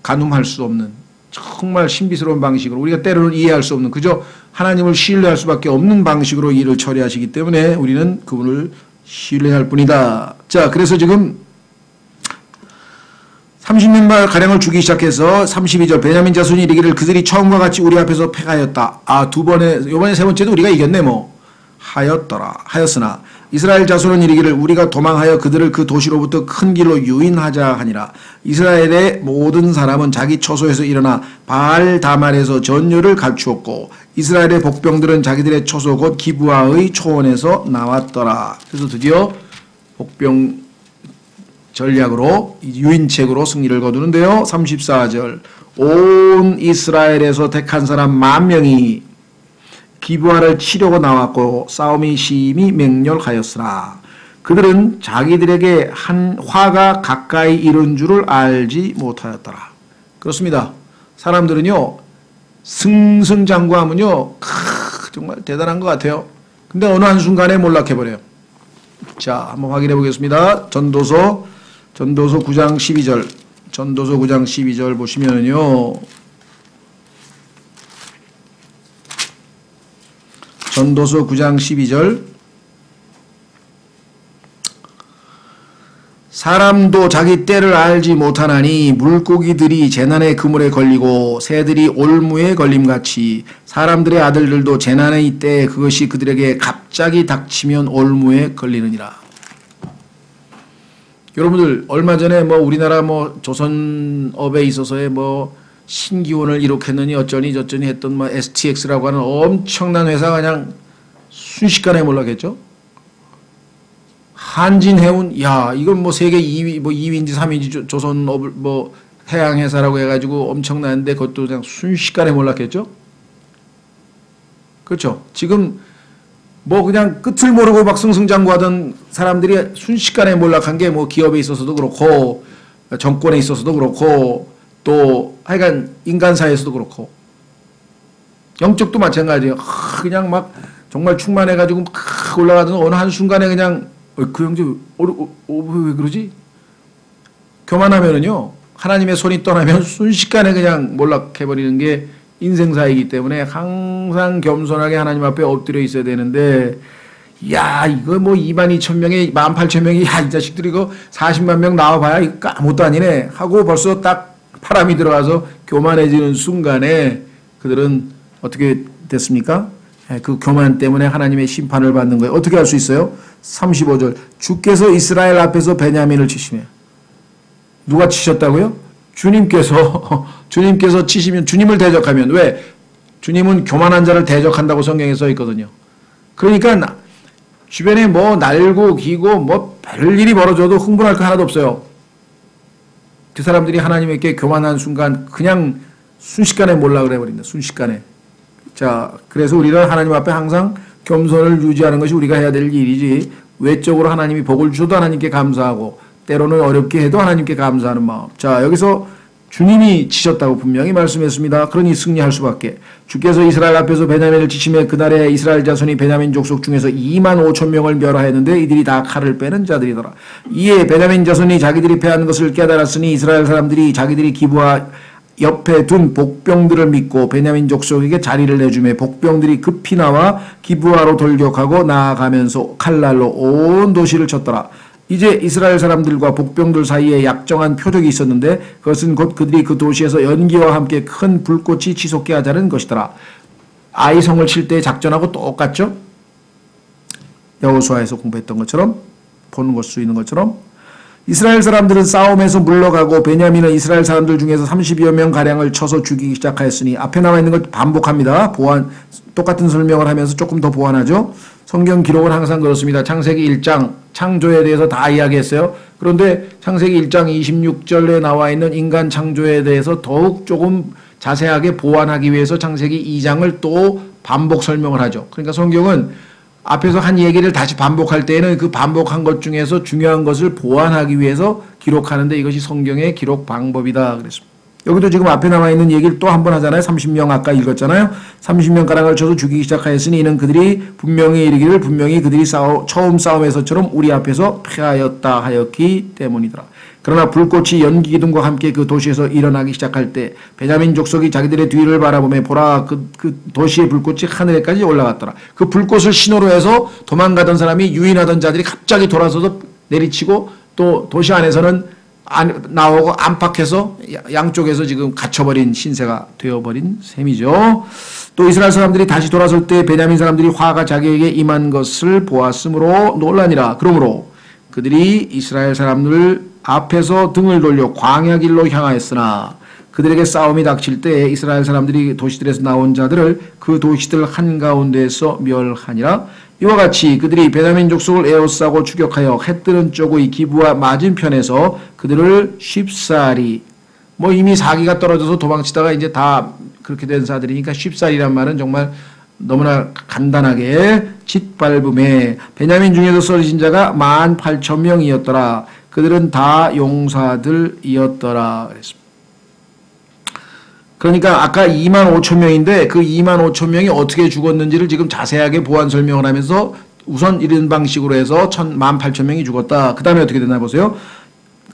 가늠할 수 없는 정말 신비스러운 방식으로 우리가 때로는 이해할 수 없는 그저 하나님을 신뢰할 수밖에 없는 방식으로 일을 처리하시기 때문에 우리는 그분을 신뢰할 뿐이다. 자, 그래서 지금 30명 가량을 죽이기 시작해서 32절 베냐민 자손이 이르기를 그들이 처음과 같이 우리 앞에서 패하였다. 요번에 세 번째도 우리가 이겼네 하였으나 이스라엘 자손은 이르기를 우리가 도망하여 그들을 그 도시로부터 큰 길로 유인하자 하니라. 이스라엘의 모든 사람은 자기 처소에서 일어나 바알 다말에서 전열을 갖추었고 이스라엘의 복병들은 자기들의 처소 곧 기브아의 초원에서 나왔더라. 그래서 드디어 복병 전략으로 유인책으로 승리를 거두는데요. 34절 온 이스라엘에서 택한 사람 10,000명이 기브아를 치려고 나왔고 싸움이 심히 맹렬하였으나 그들은 자기들에게 한 화가 가까이 이른 줄을 알지 못하였더라. 그렇습니다. 사람들은요 승승장구하면요 정말 대단한 것 같아요. 근데 어느 한순간에 몰락해버려요. 자, 한번 확인해 보겠습니다. 전도서 9장 12절 전도서 9장 12절 보시면은요 전도서 9장 12절 사람도 자기 때를 알지 못하나니 물고기들이 재난의 그물에 걸리고 새들이 올무에 걸림같이 사람들의 아들들도 재난의 때에 그것이 그들에게 갑자기 닥치면 올무에 걸리느니라. 여러분들 얼마 전에 우리나라 조선업에 있어서의 신기원을 이룩했느니 어쩌니 저쩌니 했던 STX라고 하는 엄청난 회사가 그냥 순식간에 몰락했죠. 한진해운 이건 세계 2위 2위인지 3위인지 조선업을 해양 해사라고 해가지고 엄청나는데 그것도 그냥 순식간에 몰락했죠. 그렇죠. 지금 뭐 그냥 끝을 모르고 막 승승장구하던 사람들이 순식간에 몰락한 게 뭐 기업에 있어서도 그렇고 정권에 있어서도 그렇고 또 하여간 인간사에서도 그렇고 영적도 마찬가지예요. 그냥 막 정말 충만해가지고 막 올라가던 어느 한순간에 그냥 그 형제 왜 그러지? 교만하면은요 하나님의 손이 떠나면 순식간에 그냥 몰락해버리는 게 인생사이기 때문에 항상 겸손하게 하나님 앞에 엎드려 있어야 되는데, 야 이거 뭐 22,000명에 18,000명이 야 이 자식들이 이거 40만 명 나와봐야 이거 아무것도 아니네 하고 벌써 딱 바람이 들어가서 교만해지는 순간에 그들은 어떻게 됐습니까? 그 교만 때문에 하나님의 심판을 받는 거예요. 어떻게 할 수 있어요? 35절 주께서 이스라엘 앞에서 베냐민을 치시며. 누가 치셨다고요? 주님께서 치시면, 주님을 대적하면. 왜? 주님은 교만한 자를 대적한다고 성경에 써 있거든요. 그러니까 주변에 뭐 날고 기고 뭐 별일이 벌어져도 흥분할 거 하나도 없어요. 그 사람들이 하나님께 교만한 순간 그냥 순식간에 몰락을 해버린다. 순식간에. 자, 그래서 우리는 하나님 앞에 항상 겸손을 유지하는 것이 우리가 해야 될 일이지, 외적으로 하나님이 복을 주셔도 하나님께 감사하고 때로는 어렵게 해도 하나님께 감사하는 마음. 자, 여기서 주님이 치셨다고 분명히 말씀했습니다. 그러니 승리할 수밖에. 주께서 이스라엘 앞에서 베냐민을 치시며 그날에 이스라엘 자손이 베냐민 족속 중에서 25,000명을 멸하였는데 이들이 다 칼을 빼는 자들이더라. 이에 베냐민 자손이 자기들이 패한 것을 깨달았으니 이스라엘 사람들이 자기들이 기부와 옆에 둔 복병들을 믿고 베냐민 족속에게 자리를 내주며 복병들이 급히 나와 기부하로 돌격하고 나아가면서 칼날로 온 도시를 쳤더라. 이제 이스라엘 사람들과 복병들 사이에 약정한 표적이 있었는데 그것은 곧 그들이 그 도시에서 연기와 함께 큰 불꽃이 치솟게 하자는 것이더라. 아이성을 칠 때 작전하고 똑같죠? 여호수아에서 공부했던 것처럼, 보는 걸 수 있는 것처럼. 이스라엘 사람들은 싸움에서 물러가고 베냐민은 이스라엘 사람들 중에서 30여 명 가량을 쳐서 죽이기 시작하였으니, 앞에 나와 있는 걸 반복합니다. 똑같은 설명을 하면서 조금 더 보완하죠. 성경 기록은 항상 그렇습니다. 창세기 1장 창조에 대해서 다 이야기했어요. 그런데 창세기 1장 26절에 나와 있는 인간 창조에 대해서 더욱 조금 자세하게 보완하기 위해서 창세기 2장을 또 반복 설명을 하죠. 그러니까 성경은 앞에서 한 얘기를 다시 반복할 때에는 그 반복한 것 중에서 중요한 것을 보완하기 위해서 기록하는데 이것이 성경의 기록 방법이다 그랬습니다. 여기도 지금 앞에 나와 있는 얘기를 또 한 번 하잖아요. 30명 아까 읽었잖아요. 30명 가량을 쳐서 죽이기 시작하였으니 이는 그들이 분명히 이르기를 분명히 그들이 처음 싸움에서처럼 우리 앞에서 패하였다 하였기 때문이더라. 그러나 불꽃이 연기 기둥과 함께 그 도시에서 일어나기 시작할 때 베냐민 족속이 자기들의 뒤를 바라보며 보라 그 도시의 불꽃이 하늘에까지 올라갔더라. 그 불꽃을 신호로 해서 도망가던 사람이 유인하던 자들이 갑자기 돌아서서 내리치고 또 도시 안에서는 나오고 안팎에서 양쪽에서 지금 갇혀버린 신세가 되어버린 셈이죠. 또 이스라엘 사람들이 다시 돌아설 때 베냐민 사람들이 화가 자기에게 임한 것을 보았으므로 놀라니라. 그러므로 그들이 이스라엘 사람들 앞에서 등을 돌려 광야길로 향하였으나 그들에게 싸움이 닥칠 때 이스라엘 사람들이 도시들에서 나온 자들을 그 도시들 한가운데에서 멸하니라. 이와 같이 그들이 베냐민 족속을 에워싸고 추격하여 해뜨는 쪽의 기부와 맞은편에서 그들을 쉽사리, 뭐 이미 사기가 떨어져서 도망치다가 이제 다 그렇게 된 사들이니까 쉽사리란 말은 정말 너무나 간단하게 짓밟음에 베냐민 중에서 쓰러진 자가 18,000명이었더라. 그들은 다 용사들이었더라 그랬습니다. 그러니까 아까 25,000명인데 그 25,000명이 어떻게 죽었는지를 지금 자세하게 보완 설명을 하면서 우선 이런 방식으로 해서 18,000명이 죽었다. 그 다음에 어떻게 됐나 보세요.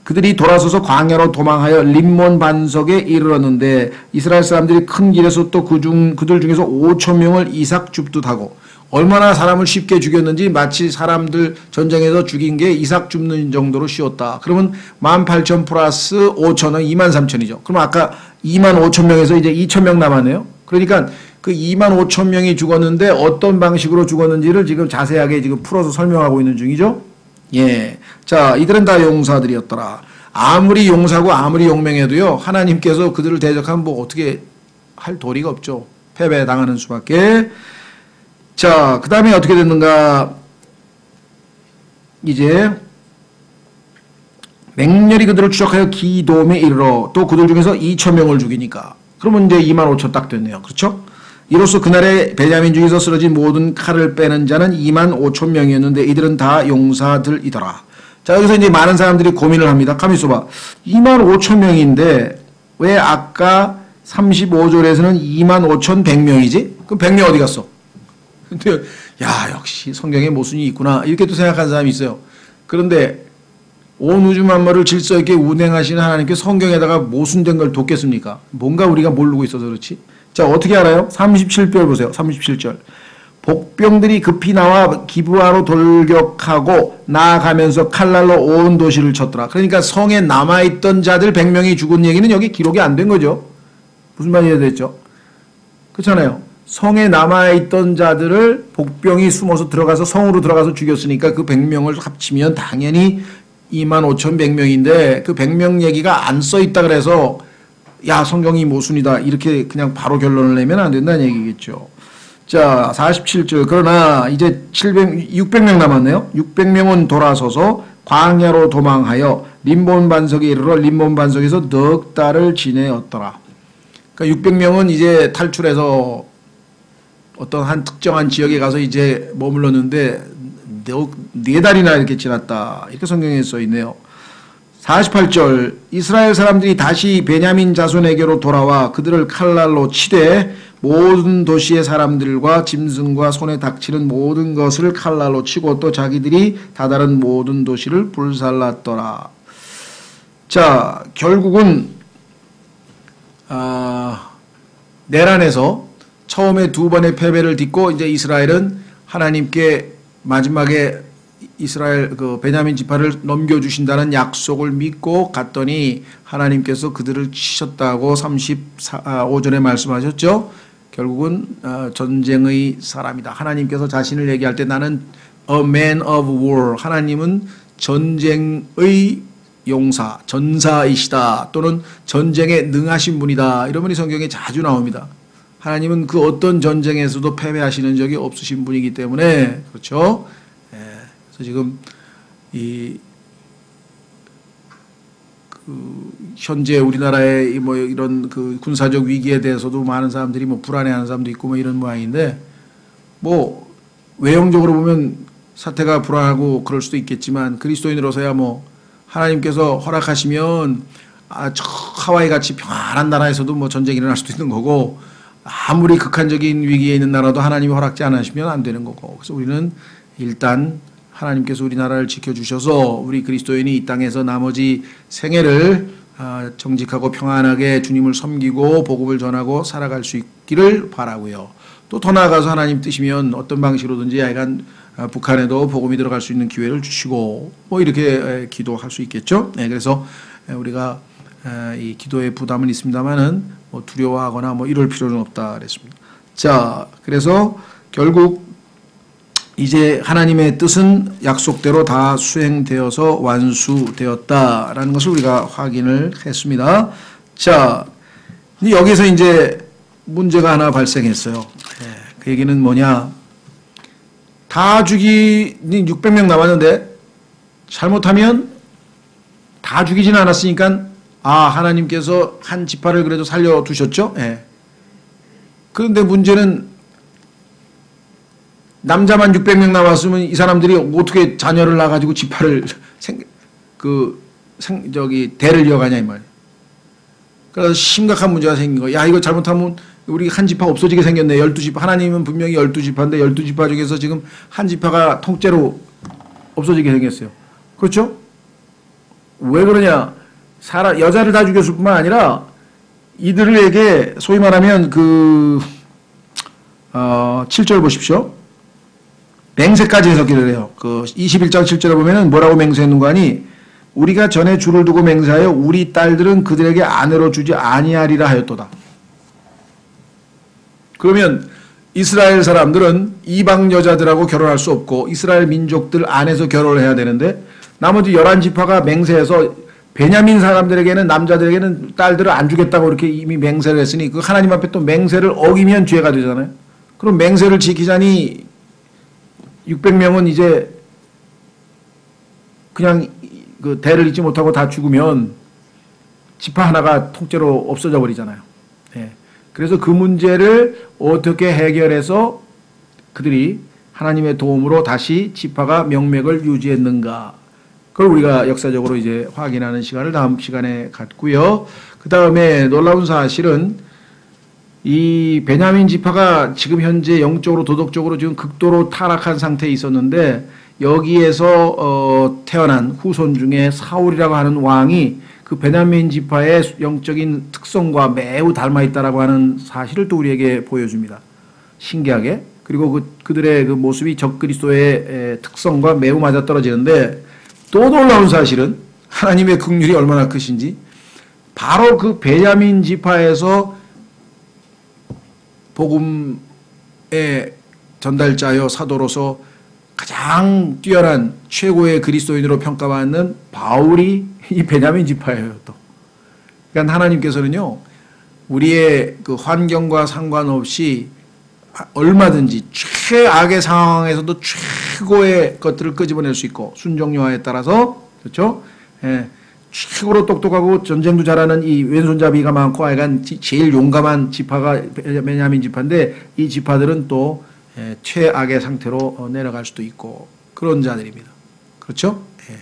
그들이 돌아서서 광야로 도망하여 림몬 반석에 이르렀는데 이스라엘 사람들이 큰 길에서 또 그들 중에서 5,000명을 이삭 줍듯 하고, 얼마나 사람을 쉽게 죽였는지 마치 사람들 전쟁에서 죽인 게 이삭 줍는 정도로 쉬웠다. 그러면 18,000 플러스 5,000은 23,000이죠. 그럼 아까 25,000명에서 이제 2,000명 남았네요. 그러니까 그 25,000명이 죽었는데 어떤 방식으로 죽었는지를 지금 자세하게 지금 풀어서 설명하고 있는 중이죠. 예. 자, 이들은 다 용사들이었더라. 아무리 용사고 아무리 용맹해도요, 하나님께서 그들을 대적하면 뭐 어떻게 할 도리가 없죠. 패배당하는 수밖에. 자, 그 다음에 어떻게 됐는가. 이제 맹렬히 그들을 추적하여 기돔에 이르러 또 그들 중에서 2,000명을 죽이니까 그러면 이제 25,000 딱 됐네요. 그렇죠? 이로써 그날에 베냐민 중에서 쓰러진 모든 칼을 빼는 자는 25,000명이었는데 이들은 다 용사들이더라. 자, 여기서 이제 많은 사람들이 고민을 합니다. 가만히 있어봐. 25,000명인데 왜 아까 35절에서는 25,100명이지? 그럼 100명 어디 갔어? 근데 야, 역시 성경에 모순이 있구나 이렇게 또 생각하는 사람이 있어요. 그런데 온 우주 만물을 질서 있게 운행하시는 하나님께 성경에다가 모순된 걸 돕겠습니까? 뭔가 우리가 모르고 있어서 그렇지. 자, 어떻게 알아요? 37절 보세요. 37절. 복병들이 급히 나와 기브아로 돌격하고 나아가면서 칼날로 온 도시를 쳤더라. 그러니까 성에 남아있던 자들 100명이 죽은 얘기는 여기 기록이 안 된 거죠. 무슨 말이 되겠죠? 그렇잖아요. 성에 남아있던 자들을 복병이 숨어서 들어가서 성으로 들어가서 죽였으니까 그 100명을 합치면 당연히 25,100명인데 그 100명 얘기가 안 써있다 그래서 야, 성경이 모순이다 이렇게 그냥 바로 결론을 내면 안 된다는 얘기겠죠. 자, 47절. 그러나 이제 600명 남았네요. 600명은 돌아서서 광야로 도망하여 림몬 반석에 이르러 림몬 반석에서 넉 달을 지내었더라. 그러니까 600명은 이제 탈출해서 어떤 한 특정한 지역에 가서 이제 머물렀는데 4달이나 이렇게 지났다. 이렇게 성경에 써 있네요. 48절. 이스라엘 사람들이 다시 베냐민 자손에게로 돌아와 그들을 칼날로 치되 모든 도시의 사람들과 짐승과 손에 닥치는 모든 것을 칼날로 치고 또 자기들이 다다른 모든 도시를 불살랐더라. 자, 결국은 내란에서 처음에 2번의 패배를 딛고 이제 이스라엘은 하나님께 마지막에 이스라엘 그 베냐민 지파를 넘겨주신다는 약속을 믿고 갔더니 하나님께서 그들을 치셨다고 35절에 말씀하셨죠. 결국은 전쟁의 사람이다. 하나님께서 자신을 얘기할 때 나는 a man of war. 하나님은 전쟁의 용사, 전사이시다. 또는 전쟁에 능하신 분이다. 이런 분이 성경에 자주 나옵니다. 하나님은 그 어떤 전쟁에서도 패배하시는 적이 없으신 분이기 때문에 그렇죠. 그래서 지금 현재 우리나라의 뭐 이런 그 군사적 위기에 대해서도 많은 사람들이 뭐 불안해하는 사람도 있고 뭐 이런 모양인데 뭐 외형적으로 보면 사태가 불안하고 그럴 수도 있겠지만 그리스도인으로서야 뭐 하나님께서 허락하시면 저 하와이 같이 평안한 나라에서도 뭐 전쟁이 일어날 수도 있는 거고 아무리 극한적인 위기에 있는 나라도 하나님이 허락지 않으시면 안 되는 거고 그래서 우리는 일단 하나님께서 우리나라를 지켜주셔서 우리 그리스도인이 이 땅에서 나머지 생애를 정직하고 평안하게 주님을 섬기고 복음을 전하고 살아갈 수 있기를 바라고요. 또 더 나아가서 하나님 뜻이면 어떤 방식으로든지 하여간 북한에도 복음이 들어갈 수 있는 기회를 주시고 뭐 이렇게 기도할 수 있겠죠. 네, 그래서 우리가 이 기도에 부담은 있습니다만은 뭐 두려워하거나 뭐 이럴 필요는 없다 그랬습니다. 자, 그래서 결국 이제 하나님의 뜻은 약속대로 다 수행되어서 완수되었다라는 것을 우리가 확인을 했습니다. 자, 여기서 이제 문제가 하나 발생했어요. 그 얘기는 뭐냐? 다 600명 남았는데 잘못하면 다 죽이지는 않았으니까 하나님께서 한 지파를 그래도 살려두셨죠. 그런데 문제는 남자만 600명 남았으면 이 사람들이 어떻게 자녀를 낳아가지고 지파를 대를 이어가냐 이 말이에요. 그래서 심각한 문제가 생긴 거예요. 야, 이거 잘못하면 우리 한 지파 없어지게 생겼네. 12지파. 하나님은 분명히 12지파인데 12지파 중에서 지금 한 지파가 통째로 없어지게 생겼어요. 그렇죠? 왜 그러냐? 여자를 다 죽였을 뿐만 아니라 이들에게 소위 말하면 7절 보십시오. 맹세까지 해석을 해요. 21장 7절에 보면은 뭐라고 맹세했는가 하니 우리가 전에 주를 두고 맹세하여 우리 딸들은 그들에게 아내로 주지 아니하리라 하였도다. 그러면 이스라엘 사람들은 이방 여자들하고 결혼할 수 없고 이스라엘 민족들 안에서 결혼을 해야 되는데 나머지 11지파가 맹세해서 베냐민 사람들에게는 남자들에게는 딸들을 안 주겠다고 이렇게 이미 맹세를 했으니 그 하나님 앞에 또 맹세를 어기면 죄가 되잖아요. 그럼 맹세를 지키자니 600명은 이제 그냥 그 대를 잇지 못하고 다 죽으면 지파 하나가 통째로 없어져 버리잖아요. 예. 그래서 그 문제를 어떻게 해결해서 그들이 하나님의 도움으로 다시 지파가 명맥을 유지했는가. 그걸 우리가 역사적으로 이제 확인하는 시간을 다음 시간에 갖고요. 그 다음에 놀라운 사실은 이 베냐민 지파가 지금 현재 영적으로 도덕적으로 지금 극도로 타락한 상태에 있었는데 여기에서 태어난 후손 중에 사울이라고 하는 왕이 그 베냐민 지파의 영적인 특성과 매우 닮아 있다라고 하는 사실을 또 우리에게 보여줍니다. 신기하게. 그리고 그들의 그 모습이 적그리스도의 특성과 매우 맞아떨어지는데 또 놀라운 사실은 하나님의 긍휼이 얼마나 크신지 바로 그 베냐민 지파에서 복음의 전달자여 사도로서 가장 뛰어난 최고의 그리스도인으로 평가받는 바울이 이 베냐민 지파예요. 또 그러니까 하나님께서는요 우리의 그 환경과 상관없이 얼마든지 최악의 상황에서도 최고의 것들을 끄집어낼 수 있고 순종여하에 따라서 그렇죠? 예, 최고로 똑똑하고 전쟁도 잘하는 이 왼손잡이가 많고 하여간 제일 용감한 지파가 베냐민 지파인데 이 지파들은 또 최악의 상태로 내려갈 수도 있고 그런 자들입니다. 그렇죠? 예.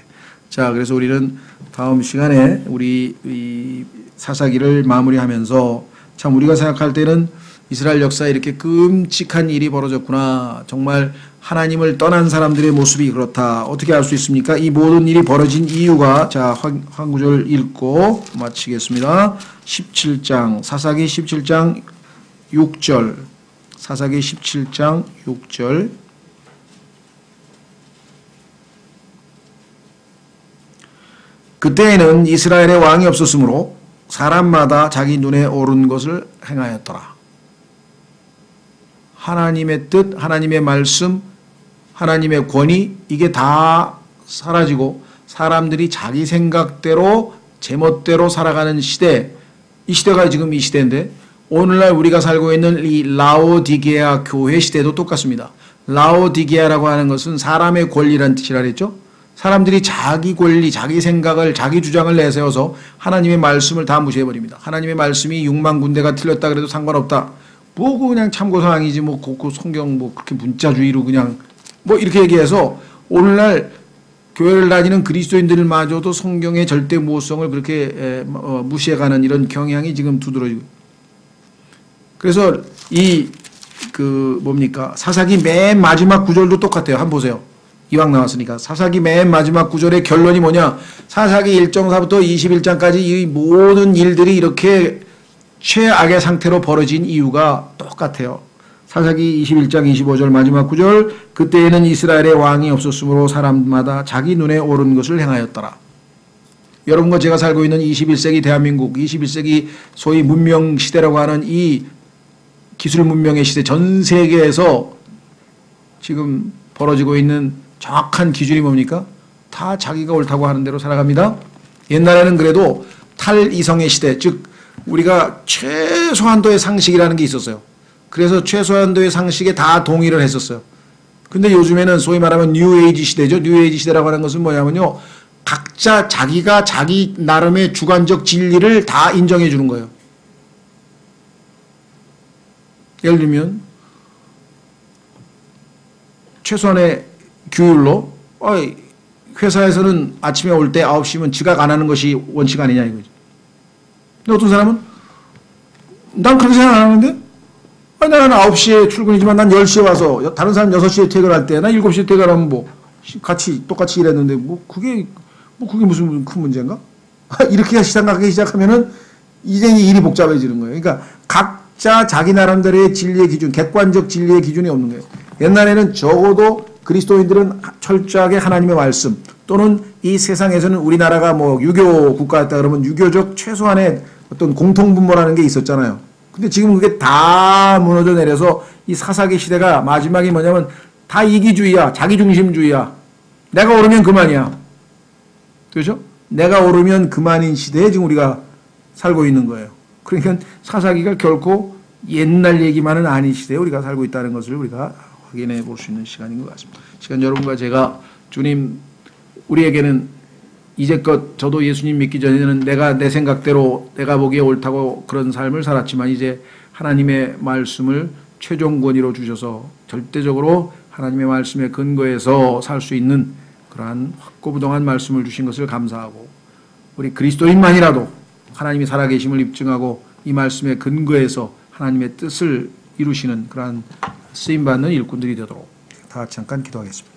자, 그래서 우리는 다음 시간에 우리 이 사사기를 마무리하면서 참 우리가 생각할 때는 이스라엘 역사에 이렇게 끔찍한 일이 벌어졌구나. 정말 하나님을 떠난 사람들의 모습이 그렇다. 어떻게 알 수 있습니까? 이 모든 일이 벌어진 이유가 자, 한 구절 읽고 마치겠습니다. 17장 사사기 17장 6절 사사기 17장 6절 그때에는 이스라엘의 왕이 없었으므로 사람마다 자기 눈에 옳은 것을 행하였더라. 하나님의 뜻, 하나님의 말씀, 하나님의 권위 이게 다 사라지고 사람들이 자기 생각대로 제멋대로 살아가는 시대 이 시대가 지금 이 시대인데 오늘날 우리가 살고 있는 이 라오디게아 교회 시대도 똑같습니다. 라오디게아라고 하는 것은 사람의 권리란 뜻이라 그랬죠. 사람들이 자기 권리, 자기 생각을, 자기 주장을 내세워서 하나님의 말씀을 다 무시해버립니다. 하나님의 말씀이 6만 군데가 틀렸다 그래도 상관없다. 뭐 그냥 참고사항이지 뭐 그 성경 뭐 그렇게 문자주의로 그냥 뭐 이렇게 얘기해서 오늘날 교회를 다니는 그리스도인들마저도 성경의 절대 무호성을 그렇게 무시해가는 이런 경향이 지금 두드러지고 그래서 이 그 뭡니까 사사기 맨 마지막 구절도 똑같아요. 한번 보세요. 이왕 나왔으니까 사사기 맨 마지막 구절의 결론이 뭐냐 사사기 1장부터 21장까지 이 모든 일들이 이렇게 최악의 상태로 벌어진 이유가 똑같아요. 사사기 21장 25절 마지막 구절 그때에는 이스라엘의 왕이 없었으므로 사람마다 자기 눈에 옳은 것을 행하였더라. 여러분과 제가 살고 있는 21세기 대한민국 21세기 소위 문명시대라고 하는 이 기술 문명의 시대 전 세계에서 지금 벌어지고 있는 정확한 기준이 뭡니까? 다 자기가 옳다고 하는 대로 살아갑니다. 옛날에는 그래도 탈이성의 시대 즉 우리가 최소한도의 상식이라는 게 있었어요. 그래서 최소한도의 상식에 다 동의를 했었어요. 근데 요즘에는 소위 말하면 뉴에이지 시대죠. 뉴에이지 시대라고 하는 것은 뭐냐면요. 각자 자기가 자기 나름의 주관적 진리를 다 인정해 주는 거예요. 예를 들면 최소한의 규율로 회사에서는 아침에 올 때 9시면 지각 안 하는 것이 원칙 아니냐 이거죠. 근데 어떤 사람은 난 그렇게 생각 안 하는데 나는 9시에 출근이지만 난 10시에 와서 다른 사람 6시에 퇴근할 때 나 7시에 퇴근하면 뭐 같이 똑같이 일했는데 그게 무슨 큰 문제인가? 이렇게 생각하기 시작하면은 이제 일이 복잡해지는 거예요. 그러니까 각자 자기 나름대로의 진리의 기준, 객관적 진리의 기준이 없는 거예요. 옛날에는 적어도 그리스도인들은 철저하게 하나님의 말씀 또는 이 세상에서는 우리나라가 뭐 유교 국가였다 그러면 유교적 최소한의 어떤 공통분모라는 게 있었잖아요. 근데 지금 그게 다 무너져 내려서 이 사사기 시대가 마지막이 뭐냐면 다 이기주의야. 자기중심주의야. 내가 오르면 그만이야. 그렇죠? 내가 오르면 그만인 시대에 지금 우리가 살고 있는 거예요. 그러니까 사사기가 결코 옛날 얘기만은 아닌 시대에 우리가 살고 있다는 것을 우리가 확인해 볼 수 있는 시간인 것 같습니다. 시간 여러분과 제가 주님 우리에게는 이제껏 저도 예수님 믿기 전에는 내가 내 생각대로 내가 보기에 옳다고 그런 삶을 살았지만 이제 하나님의 말씀을 최종 권위로 주셔서 절대적으로 하나님의 말씀에 근거해서 살 수 있는 그러한 확고부동한 말씀을 주신 것을 감사하고 우리 그리스도인만이라도 하나님이 살아계심을 입증하고 이 말씀에 근거해서 하나님의 뜻을 이루시는 그러한 쓰임받는 일꾼들이 되도록 다 같이 잠깐 기도하겠습니다.